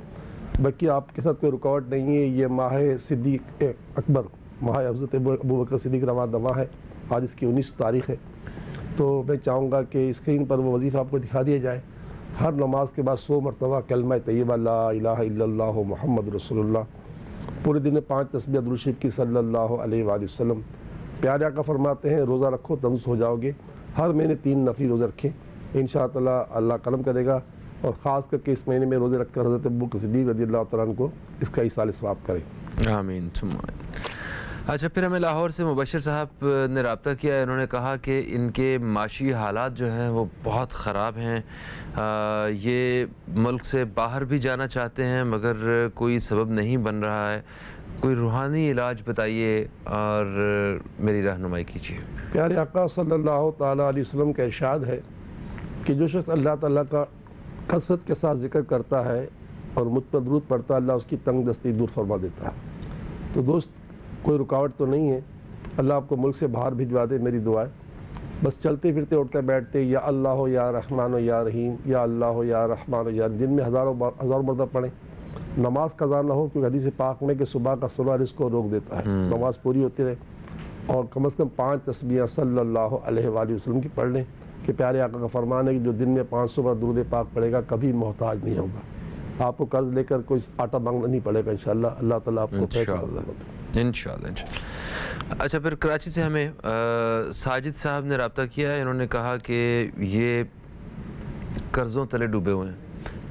باقی آپ کے ساتھ کوئی رکاوٹ نہیں ہے. یہ ماہ صدیق اکبر, ماہ حضرت ابو بکر صدیق رواں ماہ ہے. آج اس کی 19 تاریخ ہے. تو میں چاہوں گا کہ اسکرین پر وہ وظیفہ آپ کو دکھا دیا جائے. ہر نماز کے بعد 100 مرتبہ کلمہ طیبہ لا الہ الا اللہ محمد رسول اللہ. پورے دن میں 5 تسبیح درود شریف کی صلی اللہ علیہ وآلہ وسلم. پیارے آقا فرماتے ہیں روزہ رکھو تندرست ہو جاؤ گے. ہر مہینے 3 نفلی روزے رکھیں, انشاءاللہ اللہ کرم کرے گا. اور خاص کر کے اس مہینے میں روزے رکھ کر حضرت ابو بکر صدیق رضی اللہ تعالیٰ عنہ کو اس کا ایصال ثواب کریں. آمین ثم آمین. اچھا, پھر ہمیں لاہور سے مبشر صاحب نے رابطہ کیا. انہوں نے کہا کہ ان کے معاشی حالات جو ہیں وہ بہت خراب ہیں. یہ ملک سے باہر بھی جانا چاہتے ہیں مگر کوئی سبب نہیں بن رہا ہے. کوئی روحانی علاج بتائیے اور میری رہنمائی کیجیے. پیارے آقا صلی اللہ تعالیٰ علیہ وسلم کا ارشاد ہے کہ جو شخص اللہ تعالیٰ کا کثرت کے ساتھ ذکر کرتا ہے اور مجھ پر درود پڑھتا ہے, اللہ اس کی تنگ دستی دور فرما دیتا ہے. تو دوست, کوئی رکاوٹ تو نہیں ہے. اللہ آپ کو ملک سے باہر بھجوا دے, میری دعا ہے. بس چلتے پھرتے اٹھتے بیٹھتے یا اللہ ہو یا رحمان ہو یا رحیم, یا اللہ ہو یا رحمان ہو یا, دن میں ہزاروں مرتبہ پڑھیں. نماز قضا نہ ہو, کیونکہ حدیث پاک میں کہ صبح کا سنا رزق کو روک دیتا ہے. نماز پوری ہوتی رہے, اور کم از کم 5 تسبیح صلی اللہ علیہ وآلہ وسلم کی پڑھ لیں. کہ پیارے آقا کا فرمان ہے کہ جو دن میں 500 بار درود پاک پڑھے گا کبھی محتاج نہیں ہوگا. آپ کو قرض لے کر کوئی آٹا مانگنا نہیں پڑے گا انشاءاللہ. اللہ تعالیٰ آپ کو انشاءاللہ. اچھا, پھر کراچی سے ہمیں ساجد صاحب نے رابطہ کیا ہے. انہوں نے کہا کہ یہ قرضوں تلے ڈوبے ہوئے ہیں,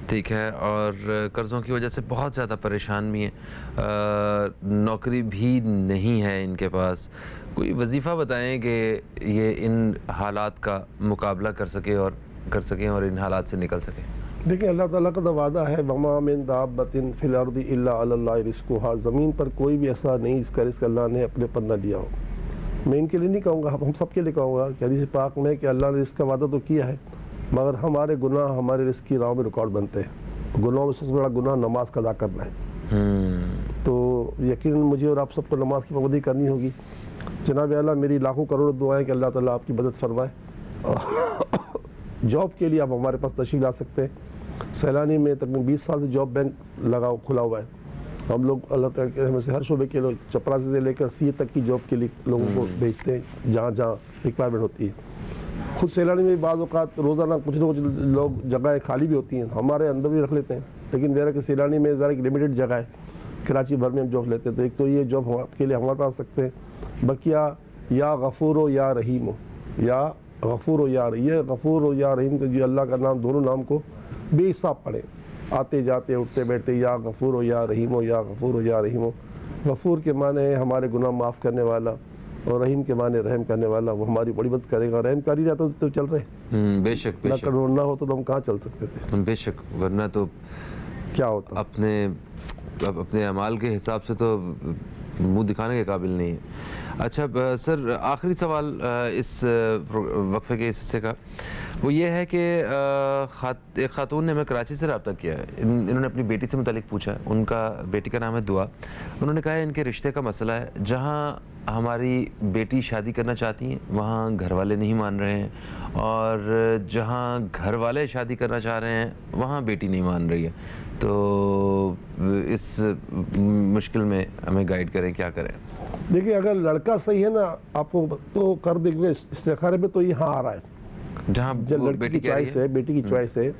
ٹھیک ہے, اور قرضوں کی وجہ سے بہت زیادہ پریشان بھی ہیں, نوکری بھی نہیں ہے ان کے پاس. کوئی وظیفہ بتائیں کہ یہ ان حالات کا مقابلہ کر سکیں اور ان حالات سے نکل سکیں. دیکھیں, اللہ تعالیٰ کا تو وعدہ ہے وَمَا مِن دَابَّةٍ فِي الْأَرْضِ إِلَّا عَلَى اللَّهِ رِزْقُهَا. زمین پر کوئی بھی ایسا نہیں جس کا رزق اللہ نے اپنے پر نہ لیا ہو. میں ان کے لیے نہیں کہوں گا, ہم سب کے لیے کہوں گا کہ حدیث پاک میں کہ اللہ نے رزق کا وعدہ تو کیا ہے, مگر ہمارے گناہ ہمارے رزق کی راہ میں رکاوٹ بنتے ہیں. گناہوں میں سب سے بڑا گناہ نماز قضا کرنا ہے. تو یقیناً مجھے اور آپ سب کو نماز کی پابندی کرنی ہوگی. جناب اعلیٰ, میری لاکھوں کروڑ دعائیں کہ اللہ تعالیٰ آپ کی مدد فرمائے. جاب کے لیے آپ ہمارے پاس تشریف لا سکتے ہیں. سیلانی میں تقریباً 20 سال سے جاب بینک کھلا ہوا ہے. ہم لوگ اللہ تعالیٰ کے رحمت سے ہر شعبے کے لوگ, چپراسی سے لے کر سی تک کی جاب کے لیے لوگوں کو بھیجتے ہیں جہاں جہاں ریکوائرمنٹ ہوتی ہے. خود سیلانی میں بعض اوقات روزانہ کچھ نہ کچھ لوگ جگہیں خالی بھی ہوتی ہیں, ہمارے اندر بھی رکھ لیتے ہیں. لیکن میرا کہ سیلانی میں ذرا ایک لمیٹڈ جگہ ہے, کراچی بھر میں ہم جاب لیتے ہیں. تو ایک تو یہ جاب کے لیے ہمارے پاس آ سکتے ہیں. بقیہ یا غفور و یا رحیم یا غفور و یا رحیم. یہ غفور و یا رحیم کا جو اللہ کا نام دونوں نام کو بے حساب پڑھیں, آتے جاتے اٹھتے بیٹھتے, یا غفور و یا رحیم یا غفور و یا رحیم. غفور کے معنی ہے ہمارے گناہ معاف کرنے والا, اور رحیم کے معنی رحم کرنے والا. وہ ہماری بڑی مدد کرے گا. رحم کر ہی رہتا تو چل رہے, بے شک, نہ نہ ہوتا تو ہم کہاں چل سکتے تھے, بے شک, ورنہ تو کیا ہوتا. اپنے اعمال کے حساب سے تو منہ دکھانے کے قابل نہیں ہے. اچھا سر, آخری سوال اس وقفے کے اس حصے کا وہ یہ ہے کہ ایک خاتون نے ہمیں کراچی سے رابطہ کیا ہے. انہوں نے اپنی بیٹی سے متعلق پوچھا ہے. ان کا بیٹی کا نام ہے دعا. انہوں نے کہا ہے ان کے رشتے کا مسئلہ ہے, جہاں ہماری بیٹی شادی کرنا چاہتی ہیں وہاں گھر والے نہیں مان رہے ہیں, اور جہاں گھر والے شادی کرنا چاہ رہے ہیں وہاں بیٹی نہیں مان رہی ہے. تو اس مشکل میں ہمیں گائیڈ کریں, کیا کریں؟ دیکھیں اگر لڑکا صحیح ہے نا آپ کو تو کر دیں گے استخارے میں, تو یہاں آ رہا ہے جہاں لڑکی کی چوائس ہے, بیٹی کی چوائس ہے.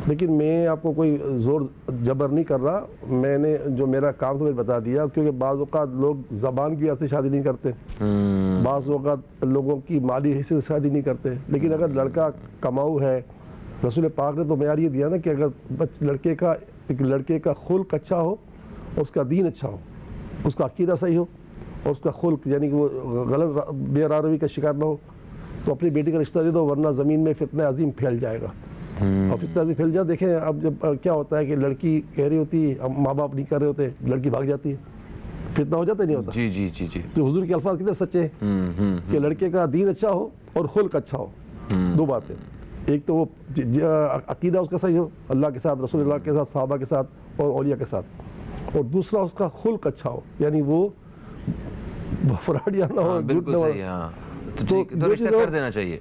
لیکن میں آپ کو کوئی زور جبر نہیں کر رہا. میں نے جو میرا کام تھا میں بتا دیا, کیونکہ بعض اوقات لوگ زبان کی وجہ سے شادی نہیں کرتے, بعض اوقات لوگوں کی مالی حیثیت سے شادی نہیں کرتے. لیکن اگر لڑکا کماؤ ہے, رسول پاک نے تو معیار یہ دیا نا کہ اگر لڑکے کا خلق اچھا ہو, اس کا دین اچھا ہو, اس کا عقیدہ صحیح ہو, اور اس کا خلق یعنی کہ وہ غلط بے روی کا شکار نہ ہو, تو اپنی بیٹی کا رشتہ دے دو, ورنہ زمین میں فتنہ عظیم پھیل جائے گا. اور فتنہ عظیم پھیل جائے. دیکھیں اب جب کیا ہوتا ہے کہ لڑکی کہہ رہی ہوتی ہے, ماں باپ نہیں کر رہے ہوتے, لڑکی بھاگ جاتی ہے, فتنہ ہو جاتا ہے نہیں ہوتا. جی جی جی جی. تو حضور کے الفاظ کتنے سچے ہیں کہ لڑکے کا دین اچھا ہو اور خلق اچھا ہو. دو باتیں, ایک تو وہ عقیدہ اس کا صحیح ہو اللہ کے ساتھ, رسول اللہ کے ساتھ, صحابہ کے ساتھ اور اولیاء کے ساتھ, اور دوسرا اس کا خلق اچھا ہو, یعنی وہ فراڈیا نہ ہو, جھوٹ نہ ہو. تو رشتہ کر دینا چاہیے.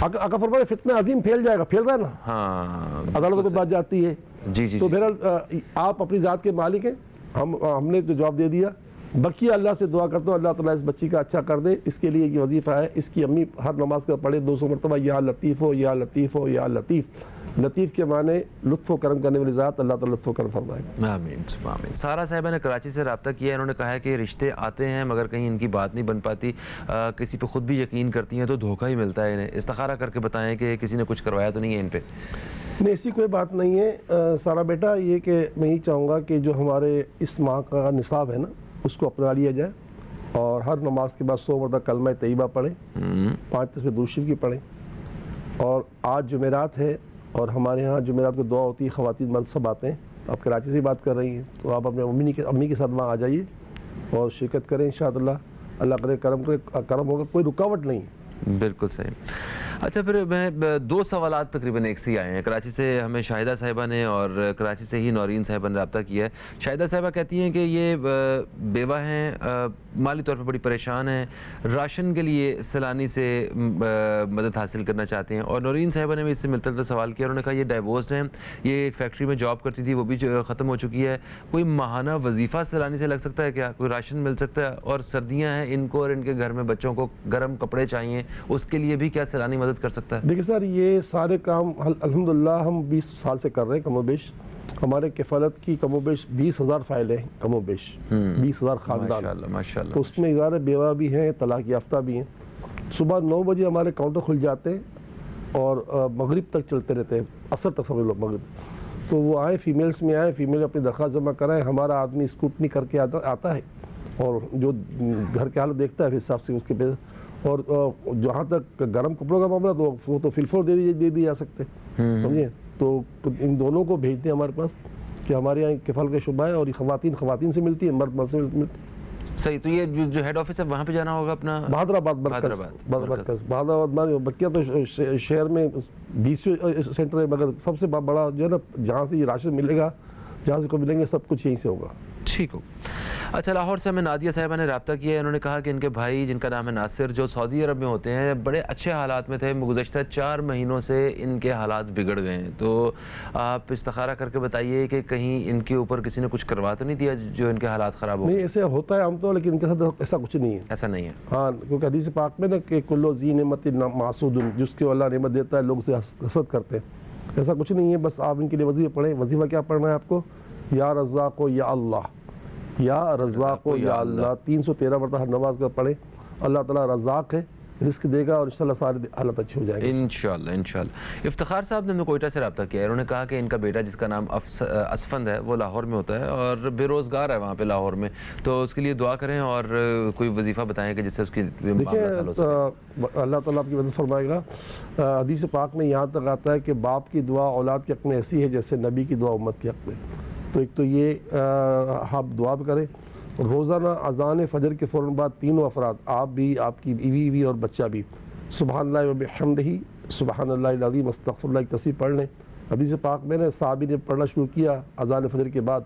آقا فرمایا فتنہ عظیم پھیل جائے گا, پھیل رہا ہے نا, ہاں عدالتوں پہ بات جاتی ہے. جی جی. تو بہرحال آپ اپنی ذات کے مالک ہیں, ہم نے تو جواب دے دیا. بقیہ اللہ سے دعا کرتا ہوں اللہ تعالیٰ اس بچی کا اچھا کر دے. اس کے لیے یہ وظیفہ ہے, اس کی امی ہر نماز کا پڑھے 200 مرتبہ یا لطیف ہو یا لطیف ہو یا لطیف. لطیف کے معنی لطف و کرم کرنے والی ذات, اللہ تعالیٰ لطف و کرم فرمائے گا. آمین آمین. سارا صاحبہ نے کراچی سے رابطہ کیا. انہوں نے کہا ہے کہ رشتے آتے ہیں مگر کہیں ان کی بات نہیں بن پاتی, کسی پہ خود بھی یقین کرتی ہیں تو دھوکہ ہی ملتا ہے انہیں. استخارہ کر کے بتائیں کہ کسی نے کچھ کروایا تو نہیں ہے ان پہ. نہیں, ایسی کوئی بات نہیں ہے سارا بیٹا. یہ کہ میں یہ چاہوں گا کہ جو ہمارے اس ماہ کا نصاب ہے نا, اس کو اپنا لیا جائے, اور ہر نماز کے بعد 100 مرتبہ کلمہ طیبہ پڑھیں, 5 تسبیح درود شریف کی پڑھیں. اور آج جمعرات ہے, اور ہمارے ہاں جمعرات کو دعا ہوتی ہے, خواتین مرد سب آتے ہیں. آپ کراچی سے بات کر رہی ہیں تو آپ اپنے امی کے ساتھ وہاں آ جائیے اور شرکت کریں انشاءاللہ. اللہ کرے کرم ہوگا, کوئی رکاوٹ نہیں. بالکل صحیح. اچھا پھر میں 2 سوالات تقریباً ایک سے ہی آئے ہیں. کراچی سے ہمیں شاہدہ صاحبہ نے, اور کراچی سے ہی نورین صاحبہ نے رابطہ کیا ہے. شاہدہ صاحبہ کہتی ہیں کہ یہ بیوہ ہیں, مالی طور پر بڑی پریشان ہیں, راشن کے لیے سیلانی سے مدد حاصل کرنا چاہتے ہیں. اور نورین صاحبہ نے بھی اس سے ملتا جلتا سوال کیا. انہوں نے کہا یہ ڈائیورسڈ ہیں, یہ ایک فیکٹری میں جاب کرتی تھی, وہ بھی ختم ہو چکی ہے. کوئی ماہانہ وظیفہ سیلانی سے لگ سکتا ہے کیا؟ کوئی راشن مل سکتا ہے؟ اور سردیاں ہیں ان کو, اور ان کے گھر میں بچوں کو گرم کپڑے چاہیے, اس کے لیے بھی کیا سیلانی مدد کر سکتا ہے؟ دیکھیں سر, یہ سارے کام الحمدللہ ہم 20 سال سے کر رہے ہیں کم و بیش. ہمارے کفالت کی کم و بیش 20,000 فائلیں ہیں, کم و بیش 20,000 خاندان. ماشاءاللہ. تو اس میں ادارے بیوہ بھی ہیں, طلاق یافتہ بھی ہیں. صبح 9 بجے ہمارے کاؤنٹر کھل جاتے ہیں اور مغرب تک چلتے رہتے ہیں, عصر تک سمجھ لو مغرب. تو وہ آئیں, فیمیلز میں آئیں, فیمیل اپنی درخواست جمع کرائیں. ہمارا آدمی اسکوٹنی کر کے آتا ہے, اور جو گھر کے حالت دیکھتا ہے پھر حساب سے اس کے پہ. اور جہاں تک گرم کپڑوں کا معاملہ تو وہ تو فلفور دے دیے جا سکتے ہیں, سمجھے. تو ان دونوں کو بھیج دیں ہمارے پاس کہ ہمارے یہاں کفالت کا شعبہ ہے, اور یہ خواتین سے ملتی ہے, مرد سے ملتی ہے. صحیح. تو یہ جو ہیڈ آفس ہے وہاں پہ جانا ہوگا اپنا بہادر آباد بہادر بکیا تو شہر میں 20 سینٹر ہے, مگر سب سے بڑا جو ہے نا جہاں سے یہ راشن ملے گا, جہاں سے کو ملیں گے, سب کچھ یہیں سے ہوگا. ٹھیک ہو. اچھا, لاہور سے ہمیں نادیہ صاحبہ نے رابطہ کیا ہے. انہوں نے کہا کہ ان کے بھائی جن کا نام ہے ناصر, جو سعودی عرب میں ہوتے ہیں, بڑے اچھے حالات میں تھے, گزشتہ 4 مہینوں سے ان کے حالات بگڑ گئے ہیں. تو آپ استخارہ کر کے بتائیے کہ کہیں ان کے اوپر کسی نے کچھ کروا تو نہیں دیا جو ان کے حالات خراب ہو؟ نہیں, ایسے ہوتا ہے ہم تو, لیکن ان کے ساتھ ایسا کچھ نہیں ہے. ایسا نہیں ہے. ہاں, کیونکہ حدیث پاک میں نا کہ کلو ذی نعمت محسود, جس کو اللہ نعمت دیتا ہے لوگ اسے حسد کرتے ہیں. ایسا کچھ نہیں ہے. بس آپ ان کے لیے وظیفہ پڑھیں. وظیفہ کیا پڑھنا ہے آپ کو؟ یا رزاق یا اللہ, یا رزاق یا اللہ, 313 مرتبہ ہر نماز کا پڑھیں. اللہ تعالیٰ رزاق ہے, رزق دے گا اور انشاءاللہ سارے حالات اچھے ہو جائیں گے انشاءاللہ انشاءاللہ. افتخار صاحب نے ہمیں کوئٹہ سے رابطہ کیا ہے. انہوں نے کہا کہ ان کا بیٹا جس کا نام اسفند ہے وہ لاہور میں ہوتا ہے اور بے روزگار ہے وہاں پہ لاہور میں, تو اس کے لیے دعا کریں اور کوئی وظیفہ بتائیں کہ جس سے اس کی معاملات حل ہو سکے. اللہ تعالیٰ آپ کی مدد فرمائے گا. حدیث پاک میں یہاں تک آتا ہے کہ باپ کی دعا اولاد کے حق میں ایسی ہے جیسے نبی کی دعا امت کے حق میں. تو ایک تو یہ آپ دعا بھی کریں. روزانہ اذان فجر کے فوراً بعد تینوں افراد, آپ بھی, آپ کی بیوی بھی اور بچہ بھی, سبحان اللہ و بحمدہ سبحان اللہ العظیم استغفر اللہ کی تسبیح پڑھ لیں. حدیث پاک میں نے صحابی نے پڑھنا شروع کیا اذان فجر کے بعد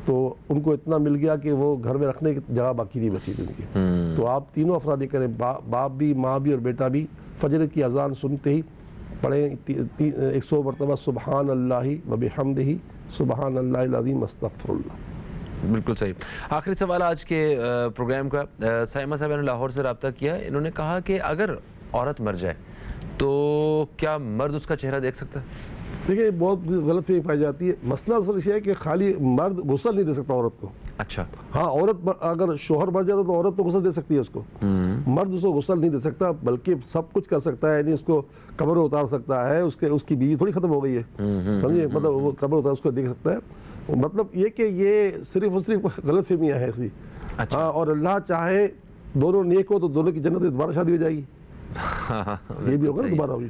تو ان کو اتنا مل گیا کہ وہ گھر میں رکھنے کی جگہ باقی نہیں بچی ان کی. تو آپ تینوں افراد یہ کریں, باپ بھی, ماں بھی اور بیٹا بھی, فجر کی اذان سنتے ہی پڑھیں 100 مرتبہ سبحان اللہ و بحمدہ سبحان اللہ العظیم استغفر اللہ. بالکل صحیح. آخری سوال آج کے پروگرام کا, سائمہ صاحب نے لاہور سے رابطہ کیا. انہوں نے کہا کہ اگر عورت مر جائے تو کیا مرد اس کا چہرہ دیکھ سکتا ہے؟ دیکھیں بہت غلط فہمی پائی جاتی ہے. مسئلہ اصل یہ ہے کہ خالی مرد غسل نہیں دے سکتا عورت کو. اچھا. ہاں, عورت اگر شوہر مر جاتا تو عورت تو غسل دے سکتی ہے اس کو, مرد اس کو غسل نہیں دے سکتا, بلکہ سب کچھ کر سکتا ہے. یعنی اس کو قبر اتار سکتا ہے, اس کی بیوی تھوڑی ختم ہو گئی ہے, سمجھے, مطلب وہ قبر اتار اس کو دیکھ سکتا ہے. مطلب یہ کہ یہ صرف اور صرف غلط فہمیاں ہیں ایسی. ہاں, اور اللہ چاہے دونوں نیک ہو تو دونوں کی جنت میں دوبارہ شادی ہو جائے گی. یہ بھی ہوگا نا دوبارہ ہوگی,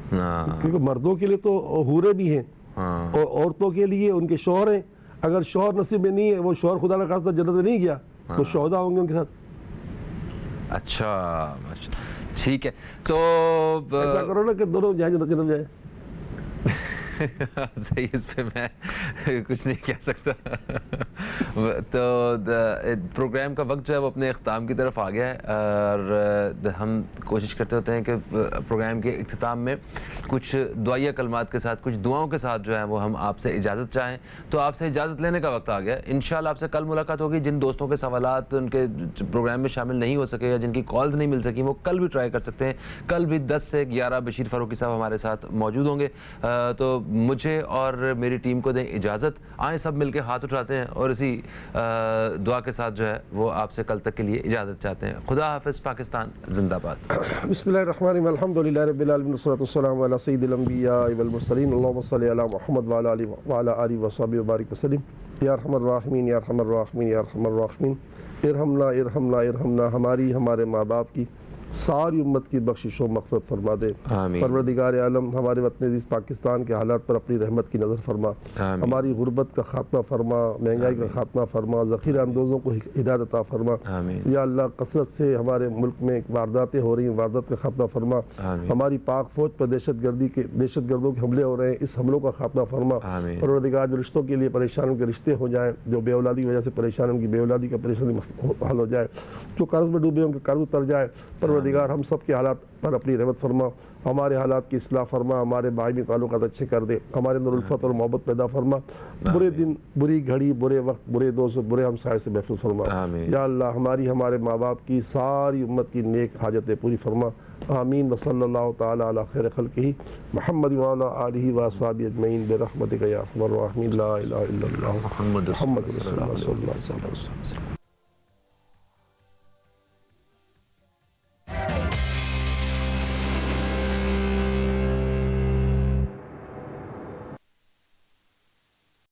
کیونکہ مردوں کے لیے تو حوریں بھی ہیں اور عورتوں کے لیے ان کے شوہر ہیں. اگر شوہر نصیب میں نہیں ہے, وہ شوہر خدا نہ خواستہ جنت میں نہیں گیا تو شہداء ہوں گے ان کے ساتھ. اچھا ٹھیک ہے. تو ایسا کرو نا کہ دونوں جائیں جنت جائیں. صحیح, اس پہ میں کچھ نہیں کہہ سکتا. تو پروگرام کا وقت جو ہے وہ اپنے اختتام کی طرف آ گیا ہے اور ہم کوشش کرتے ہوتے ہیں کہ پروگرام کے اختتام میں کچھ دعائیہ کلمات کے ساتھ, کچھ دعاؤں کے ساتھ جو ہے وہ ہم آپ سے اجازت چاہیں. تو آپ سے اجازت لینے کا وقت آ گیا. انشاءاللہ آپ سے کل ملاقات ہوگی. جن دوستوں کے سوالات ان کے پروگرام میں شامل نہیں ہو سکے یا جن کی کالز نہیں مل سکیں وہ کل بھی ٹرائی کر سکتے ہیں. کل بھی 10 سے 11 بشیر فاروقی صاحب ہمارے ساتھ موجود ہوں گے. تو مجھے اور میری ٹیم کو دیں اجازت. آئیں سب مل کے ہاتھ اٹھاتے ہیں اور اسی دعا کے ساتھ جو ہے وہ آپ سے کل تک کے لیے اجازت چاہتے ہیں. خدا حافظ. پاکستان زندہ باد. بسم اللہ الرحمن الرحیم. الحمدللہ رب العالمین والصلاۃ والسلام علی سید الانبیاء والمرسلین. اللہم صلی علی محمد وعلی آلہ وصحبہ وبارک وسلم. یا ارحم الراحمین یا ارحم الراحمین یا ارحم الراحمین. ارحمنا ارحمنا ارحمنا. ہماری, ہمارے ماں باپ کی, ساری امت کی بخشش و مغفرت فرما دے. پروردگار عالم ہمارے وطن عزیز پاکستان کے حالات پر اپنی رحمت کی نظر فرما. ہماری غربت کا خاتمہ فرما, مہنگائی کا خاتمہ فرما, ذخیرہ اندوزوں کو ہدایت عطا فرما. یا اللہ کثرت سے ہمارے ملک میں وارداتیں ہو رہی ہیں, واردات کا خاتمہ فرما. ہماری پاک فوج پر دہشت گردوں کے حملے ہو رہے ہیں, اس حملوں کا خاتمہ فرما. پروردگار جو رشتوں کے لیے پریشان ان کے رشتے ہو جائیں, جو بے اولادی کی وجہ سے پریشان ان کی بے اولادی کا پریشانی حل ہو جائے, جو قرض میں ڈوبے ان کے قرض اتر جائے. پروردگار ہم سب کے حالات پر اپنی رحمت فرما. ہمارے حالات کی اصلاح فرما. ہمارے باہمی تعلقات اچھے کر دے. ہمارے اندر الفت اور محبت پیدا فرما. برے دن, بری گھڑی, برے وقت, برے دوست, برے ہمسائے سے محفوظ فرما. یا اللہ ہماری, ہمارے ماں باپ کی, ساری امت کی نیک حاجتیں پوری فرما. آمین. وصلی اللہ تعالی علی خیر خلقہ محمد وعلی آلہ واصحابہ اجمعین برحمتک یا ارحم الراحمین. لا الہ الا اللہ محمد رسول اللہ صلی اللہ علیہ وسلم.